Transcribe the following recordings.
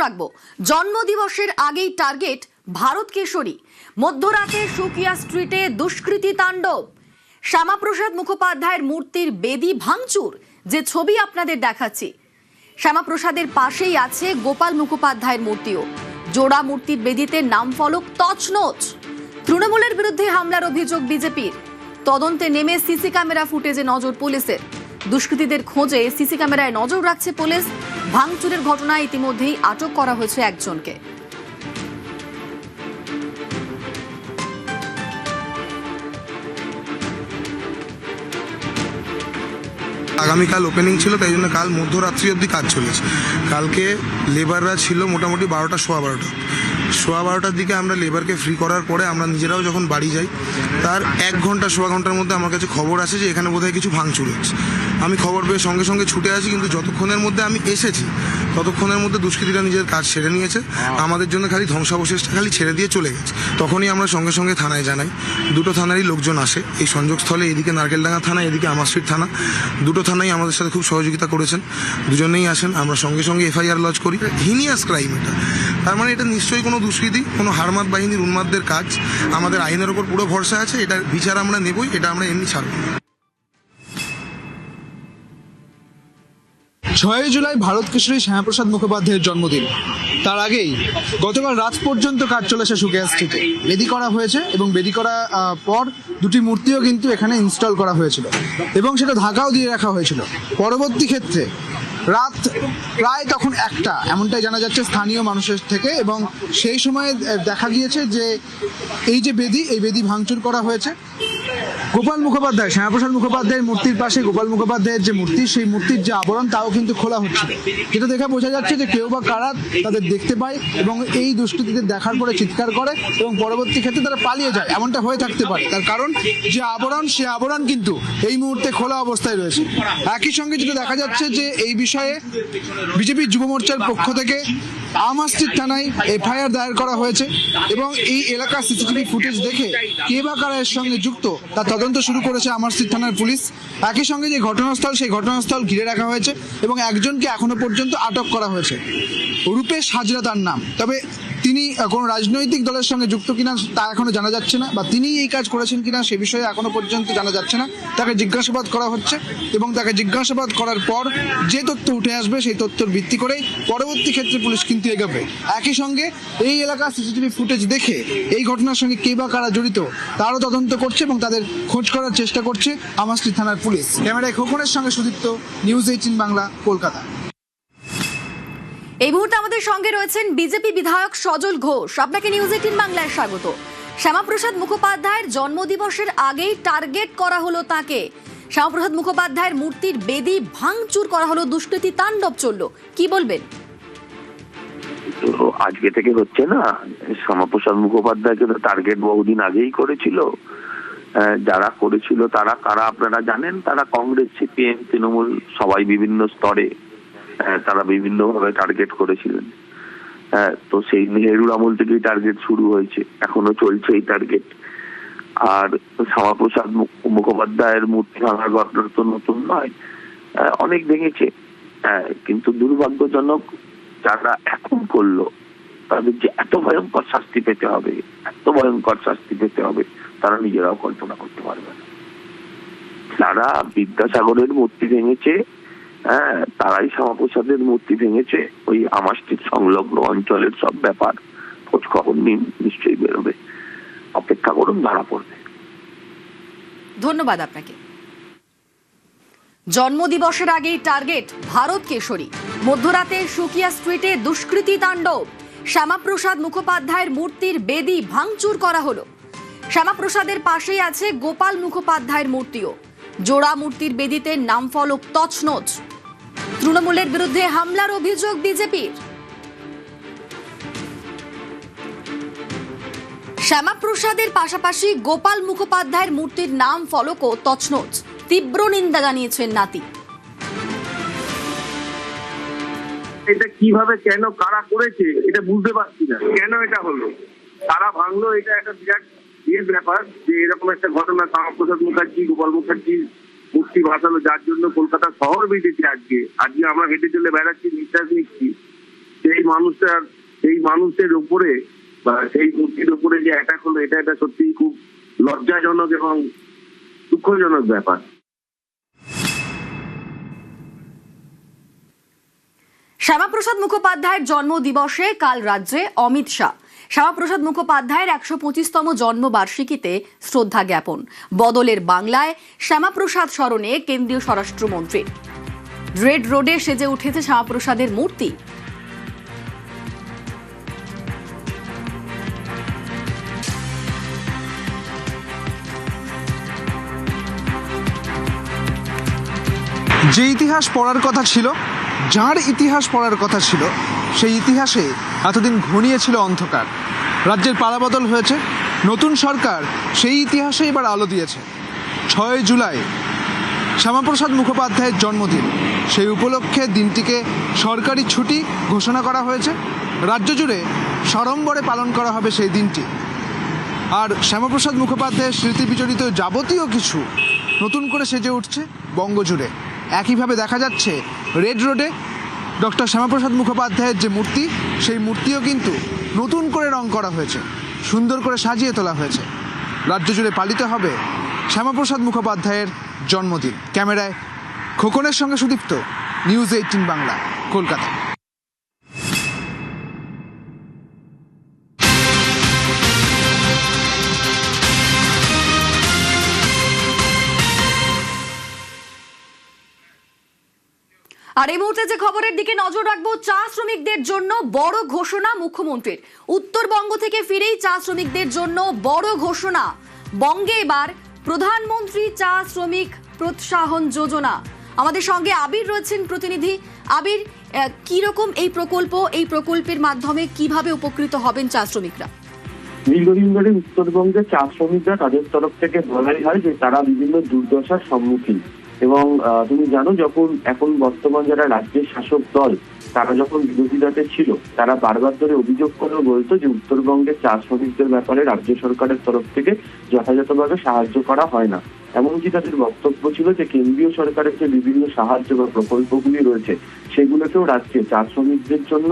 রাখবো। জন্মদিবসের আগেই টার্গেট ভারত কেশরী। মধ্যরাতে সুকিয়া স্ট্রিটে দুষ্কৃতী তাণ্ডব। শ্যামাপ্রসাদ মুখোপাধ্যায়ের মূর্তির বেদি ভাঙচুর, যে ছবি আপনাদের দেখাচ্ছি। শ্যামাপ্রসাদের পাশেই আছে গোপাল মুখোপাধ্যায়ের মূর্তিও। জোড়া মূর্তির বেদিতে নাম ফলক তছনছ। তৃণমূলের বিরুদ্ধে হামলার অভিযোগ বিজেপির। তদন্তে নেমে সিসি ক্যামেরা ফুটেজে নজর পুলিশের। দুষ্কৃতীদের খোঁজে সিসি ক্যামেরায় নজর রাখছে পুলিশ। ভাঙচুরের ঘটনায় ইতিমধ্যেই আটক করা হয়েছে একজনকে। আগামীকাল ওপেনিং ছিল, তাই জন্য কাল মধ্যরাত্রি অবধি কাজ চলেছে। কালকে লেবাররা ছিল মোটামুটি 12টা সোয়া বারোটার দিকে আমরা লেবারকে ফ্রি করার পরে আমরা নিজেরাও যখন বাড়ি যাই, তার 1 ঘন্টা সোয়া ঘন্টার মধ্যে আমার কাছে খবর আসে যে এখানে বোধহয় কিছু ভাঙচুর হচ্ছে। আমি খবর পেয়ে সঙ্গে সঙ্গে ছুটে আসি, কিন্তু যতক্ষণের মধ্যে আমি এসেছি ততক্ষণের মধ্যে দুষ্কৃতীরা নিজের কাজ সেরে নিয়েছে। আমাদের জন্য খালি ধ্বংসাবশেষটা খালি ছেড়ে দিয়ে চলে গেছে। তখনই আমরা সঙ্গে সঙ্গে থানায় জানাই। দুটো থানারই লোকজন আসে এই সংযোগস্থলে, এদিকে নারকেলডাঙ্গা থানা, এদিকে আমার স্ট্রিট থানা। দুটো থানাই আমাদের সাথে খুব সহযোগিতা করেছেন, দুজনেই আসেন। আমরা সঙ্গে সঙ্গে এফআইআর লজ করি। হিনিয়াস ক্রাইম এটা, তার মানে এটা নিশ্চয়ই কোনো দুষ্কৃতী, কোনো হারমাত বাহিনীর উন্মাদদের কাজ। আমাদের আইনের ওপর পুরো ভরসা আছে, এটার বিচার আমরা নেবই, এটা আমরা এমনি ছাড়ব না। 6 জুলাই ভারত কেশরী শ্যামাপ্রসাদ মুখোপাধ্যায়ের জন্মদিন। তার আগেই গতকাল রাত পর্যন্ত কাজ চলেছে সুকিয়া স্ট্রিটে। বেদি করা হয়েছে এবং বেদি করা পর দুটি মূর্তিও কিন্তু এখানে ইনস্টল করা হয়েছিল এবং সেটা ঢাকাও দিয়ে রাখা হয়েছিল। পরবর্তী ক্ষেত্রে রাত প্রায় তখন 1টা এমনটাই জানা যাচ্ছে স্থানীয় মানুষের থেকে, এবং সেই সময়ে দেখা গিয়েছে যে এই যে বেদি, এই বেদি ভাঙচুর করা হয়েছে। গোপাল মুখোপাধ্যায়, শ্যামাপ্রসাদ মুখোপাধ্যায়ের মূর্তির পাশে গোপাল মুখোপাধ্যায়ের যে মূর্তি, সেই মূর্তির যে আবরণ তাও কিন্তু খোলা হচ্ছিল। যেটা দেখে বোঝা যাচ্ছে যে কেউ বা কারা তাদের দেখতে পায় এবং এই দুষ্কৃতীদের দেখার পরে চিৎকার করে এবং পরবর্তী ক্ষেত্রে তারা পালিয়ে যায়, এমনটা হয়ে থাকতে পারে। তার কারণ যে আবরণ, সে আবরণ কিন্তু এই মুহূর্তে খোলা অবস্থায় রয়েছে। একই সঙ্গে যেটা দেখা যাচ্ছে যে এই বিষয়ে বিজেপির যুব মোর্চার পক্ষ থেকে আমার স্ট্রিট থানায় এফআইআর দায়ের করা হয়েছে এবং এই এলাকার সিসিটিভি ফুটেজ দেখে কে বা কারা এর সঙ্গে যুক্ত তার তদন্ত শুরু করেছে আমার স্ট্রিট থানার পুলিশ। একই সঙ্গে যে ঘটনাস্থল, সেই ঘটনাস্থল ঘিরে রাখা হয়েছে এবং একজনকে এখনো পর্যন্ত আটক করা হয়েছে। রূপেশ হাজরা তার নাম, তবে তিনি কোনো রাজনৈতিক দলের সঙ্গে যুক্ত কিনা তা এখনো জানা যাচ্ছে না, বা তিনি এই কাজ করেছেন কিনা সে বিষয়ে এখনো পর্যন্ত জানা যাচ্ছে না। তাকে জিজ্ঞাসাবাদ করা হচ্ছে এবং তাকে জিজ্ঞাসাবাদ করার পর যে তথ্য উঠে আসবে সেই তথ্যের ভিত্তি করেই পরবর্তী ক্ষেত্রে পুলিশ কিন্তু এগোবে। একই সঙ্গে এই এলাকার সিসিটিভি ফুটেজ দেখে এই ঘটনার সঙ্গে কে বা কারা জড়িত তারও তদন্ত করছে এবং তাদের খোঁজ করার চেষ্টা করছে আমার স্ট্রিট থানার পুলিশ। ক্যামেরায় খোকনের সঙ্গে সুদীপ্ত, নিউজ 18 বাংলা, কলকাতা। এই মুহূর্তে আমাদের সঙ্গে রয়েছেন বিজেপি বিধায়ক সজল ঘোষ। আপনাকে নিউজ 18 বাংলায় স্বাগত। শ্যামাপ্রসাদ মুখোপাধ্যায়ের জন্মদিবসের আগেই টার্গেট করা হলো তাকে। শ্যামাপ্রসাদ মুখোপাধ্যায়ের মূর্তির বেদি ভাঙচুর করা হলো, দুষ্কৃতী তাণ্ডব চলল, কি বলবেন? তো আজকে থেকে হচ্ছে না, শ্যামাপ্রসাদ মুখোপাধ্যায়কে তো টার্গেট বহুদিন আগেই করেছিল। যারা করেছিল তারা কারা আপনারা জানেন। তারা কংগ্রেস, সিপিএম, তৃণমূল সবাই বিভিন্ন স্তরে তারা বিভিন্ন ভাবে টার্গেট করেছিলেন। তো সেই নেহরুর আমল থেকেই টার্গেট শুরু হয়েছে, এখনো চলছে এই টার্গেট। আর শ্যামাপ্রসাদ মুখোপাধ্যায়ের মূর্তি ভাঙার ঘটনা তো নতুন নয়, অনেক ভেঙেছে। কিন্তু দুর্ভাগ্যজনক যারা এখন করলো তাদের যে এত ভয়ঙ্কর শাস্তি পেতে হবে, এত ভয়ঙ্কর শাস্তি পেতে হবে, তারা নিজেরাও কল্পনা করতে পারবে না। যারা বিদ্যাসাগরের মূর্তি ভেঙেছে, তারাই শ্যামাপ্রসাদের মূর্তি ভেঙেছে। ওই আমার স্ট্রিট সংলগ্ন অঞ্চলের সব ব্যাপার খোঁজ খবর নিন, নিশ্চয়ই বেরোবে। অপেক্ষা করুন, ধরা পড়বে। ধন্যবাদ আপনাকে। জন্মদিবসের আগেই টার্গেট ভারত কেশরী। মধ্যরাতে সুকিয়া স্ট্রিটে দুষ্কৃতী তাণ্ডব। শ্যামাপ্রসাদ মুখোপাধ্যায়ের মূর্তির বেদি ভাঙচুর করা হলো। শ্যামাপ্রসাদের পাশেই আছে গোপাল মুখোপাধ্যায়ের মূর্তিও। জোড়া মূর্তির বেদিতে নাম ফলক তছনছ। তৃণমূলের বিরুদ্ধে হামলার অভিযোগ বিজেপির। শ্যামাপ্রসাদের পাশাপাশি গোপাল মুখোপাধ্যায়ের মূর্তির নাম ফলকও তছনছ। তীব্র নিন্দা জানিয়েছেন নাতি। এটা কিভাবে, কেন, কারা করেছে এটা বুঝতে পারছি না। কেন এটা হলো, তারা ভাঙলো, এটা একটা বিরাট ব্যাপার যে এরকম একটা ঘটনা। শ্যামাপ্রসাদ মুখার্জি, গোপাল মুখার্জির মূর্তি ভাসালো, যার জন্য কলকাতা শহর বেঁধেছে। আজকে আমরা হেঁটে চলে বেড়াচ্ছি, নিঃশ্বাস নিচ্ছি, সেই মানুষের উপরে বা সেই মূর্তির উপরে যে অ্যাটাক হলো, এটা একটা সত্যি খুব লজ্জাজনক এবং দুঃখজনক ব্যাপার। শ্যামাপ্রসাদ মুখোপাধ্যায়ের জন্মদিবসে কাল রাজ্যে অমিত শাহ শ্যামাপ্রসাদ মুখোপাধ্যায়ের ১২৫তম জন্মবার্ষিকীতে শ্রদ্ধা জ্ঞাপন। বদলের বাংলায় শ্যামাপ্রসাদ স্মরণে কেন্দ্রীয় স্বরাষ্ট্রমন্ত্রী। রেড রোডে সেজে উঠেছে শ্যামাপ্রসাদের মূর্তি। যে ইতিহাস পড়ার কথা ছিল, যার ইতিহাস পড়ার কথা ছিল, সেই ইতিহাসে এতদিন ঘনিয়েছিল অন্ধকার। রাজ্যের পালাবদল হয়েছে, নতুন সরকার সেই ইতিহাসে এবার আলো দিয়েছে। ৬ জুলাই শ্যামাপ্রসাদ মুখোপাধ্যায়ের জন্মদিন, সেই উপলক্ষে দিনটিকে সরকারি ছুটি ঘোষণা করা হয়েছে। রাজ্য জুড়ে সাড়ম্বরে পালন করা হবে সেই দিনটি। আর শ্যামাপ্রসাদ মুখোপাধ্যায়ের স্মৃতি বিজড়িত যাবতীয় কিছু নতুন করে সেজে উঠছে বঙ্গজুড়ে। একইভাবে দেখা যাচ্ছে রেড রোডে ডক্টর শ্যামাপ্রসাদ মুখোপাধ্যায়ের যে মূর্তি, সেই মূর্তিও কিন্তু নতুন করে রং করা হয়েছে, সুন্দর করে সাজিয়ে তোলা হয়েছে। রাজ্য জুড়ে পালিত হবে শ্যামাপ্রসাদ মুখোপাধ্যায়ের জন্মদিন। ক্যামেরায় খোকনের সঙ্গে সুদীপ্ত, নিউজ 18 বাংলা, কলকাতা। আর এই মুহূর্তে যে খবরের দিকে নজর রাখবো, চা শ্রমিকদের জন্য বড় ঘোষণা মুখ্যমন্ত্রীর। উত্তরবঙ্গ থেকে ফিরেই চা শ্রমিকদের জন্য বড় ঘোষণা। বঙ্গে এবার প্রধানমন্ত্রী চা শ্রমিক প্রোৎসাহন যোজনা। আমাদের সঙ্গে আবির রয়েছেন প্রতিনিধি। আবির, কি রকম এই প্রকল্প, এই প্রকল্পের মাধ্যমে কিভাবে উপকৃত হবেন চা শ্রমিকরা? দীর্ঘদিন ধরে উত্তরবঙ্গে চা শ্রমিকরা তাদের তরফ থেকে বলাই হয় যে তারা বিভিন্ন দুর্দশার সম্মুখীন। এবং তুমি জানো, যখন এখন বর্তমান যারা রাজ্যের শাসক দল তারা যখন বিরোধীরাতে ছিল, তারা বারবার ধরে অভিযোগ করে বলতো যে উত্তরবঙ্গের চা শ্রমিকদের ব্যাপারে রাজ্য সরকারের তরফ থেকে যথাযথভাবে সাহায্য করা হয় না। এমনকি তাদের বক্তব্য ছিল যে কেন্দ্রীয় সরকারের যে বিভিন্ন সাহায্য বা প্রকল্পগুলি রয়েছে, সেগুলোকেও রাজ্যে চা শ্রমিকদের জন্য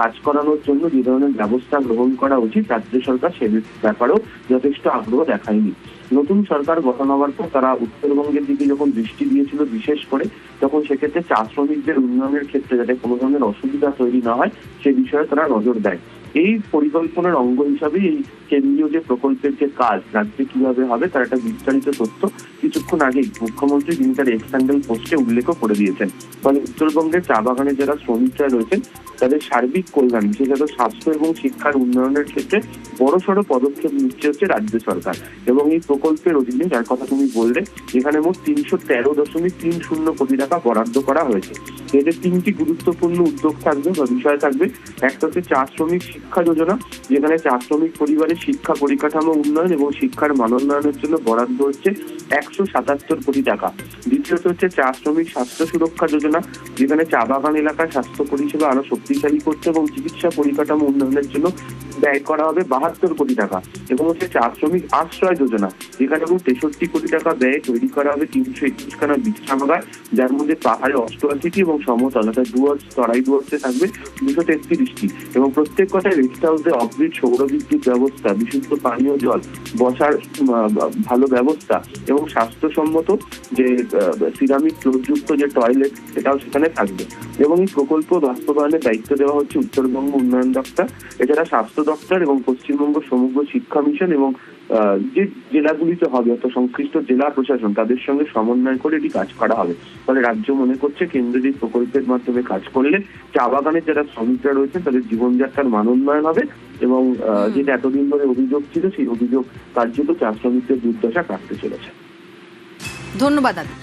কাজ করানোর জন্য যে ধরনের ব্যবস্থা গ্রহণ করা উচিত, রাজ্য সরকার সে ব্যাপারেও যথেষ্ট আগ্রহ দেখায়নি। নতুন সরকার গঠন হওয়ার পর তারা উত্তরবঙ্গের দিকে যখন দৃষ্টি দিয়েছিল বিশেষ করে, তখন সেক্ষেত্রে চা শ্রমিকদের উন্নয়নের ক্ষেত্রে যাতে কোনো ধরনের অসুবিধা তৈরি না হয় সে বিষয়ে তারা নজর দেয়। এই পরিকল্পনার অঙ্গ হিসাবে এই কেন্দ্রীয় যে প্রকল্পের যে কাজ রাজ্যে কিভাবে হবে তার একটা বিস্তারিত তথ্য কিছুক্ষণ আগেই মুখ্যমন্ত্রী তিনি তার এক্স হ্যান্ডেল পোস্টে উল্লেখও করে দিয়েছেন। ফলে উত্তরবঙ্গের চা বাগানের যারা শ্রমিকরা রয়েছেন তাদের সার্বিক কল্যাণ, বিশেষত স্বাস্থ্য এবং শিক্ষার উন্নয়নের ক্ষেত্রে বড়সড় পদক্ষেপ নিচ্ছে হচ্ছে রাজ্য সরকার। এবং এই প্রকল্পের অধীনে, যার কথা তুমি বললে, এখানে মোট ৩13.30 কোটি টাকা বরাদ্দ করা হয়েছে। এদের 3টি গুরুত্বপূর্ণ উদ্যোগ থাকবে বা বিষয় থাকবে। একটা হচ্ছে চা শ্রমিক শিক্ষা যোজনা, যেখানে চা শ্রমিক পরিবারের শিক্ষা পরিকাঠামো উন্নয়ন এবং শিক্ষার মানোন্নয়নের জন্য বরাদ্দ হচ্ছে 177 কোটি টাকা। দ্বিতীয়ত হচ্ছে চা শ্রমিক স্বাস্থ্য সুরক্ষা যোজনা, যেখানে চা বাগান এলাকার স্বাস্থ্য পরিষেবা আরো শক্তিশালী করতে এবং চিকিৎসা পরিকাঠামো উন্নয়নের জন্য ব্যয় করা হবে 72 কোটি টাকা। এবং হচ্ছে চা শ্রমিক আশ্রয় যোজনা, যেখানে 63 কোটি টাকা ব্যয়ে তৈরি করা হবে 321 খানা বিশ্রামাগার, যার মধ্যে পাহাড়ে 88টি এবং সমতল অর্থাৎ তরাই ডুয়ার্সে থাকবে 233টি। এবং প্রত্যেক কটায় রেস্ট হাউসে অফগ্রিড সৌর বিদ্যুৎ ব্যবস্থা, বিশুদ্ধ পানীয় জল, বসার ভালো ব্যবস্থা এবং স্বাস্থ্যসম্মত যে সিরামিক ফ্লোরযুক্ত যে টয়লেট, সেটাও সেখানে থাকবে। এবং এই প্রকল্প বাস্তবায়নের দায়িত্ব দেওয়া হচ্ছে উত্তরবঙ্গ উন্নয়ন দপ্তর, এছাড়া স্বাস্থ্য দপ্তর এবং পশ্চিমবঙ্গ সমগ্র শিক্ষা মিশন এবং যে জেলাগুলিতে হবে অর্থাৎ সংশ্লিষ্ট জেলা প্রশাসন তাদের সঙ্গে সমন্বয় করে এটি কাজ করা হবে। ফলে রাজ্য মনে করছে কেন্দ্রের এই প্রকল্পের মাধ্যমে কাজ করলে চা বাগানের যারা শ্রমিকরা রয়েছেন তাদের জীবনযাত্রার মান উন্নয়ন হবে এবং যেটা এতদিন ধরে অভিযোগ ছিল সেই অভিযোগ কার্যত চা শ্রমিকদের দুর্দশা কাটতে চলেছে। ধন্যবাদ আবির।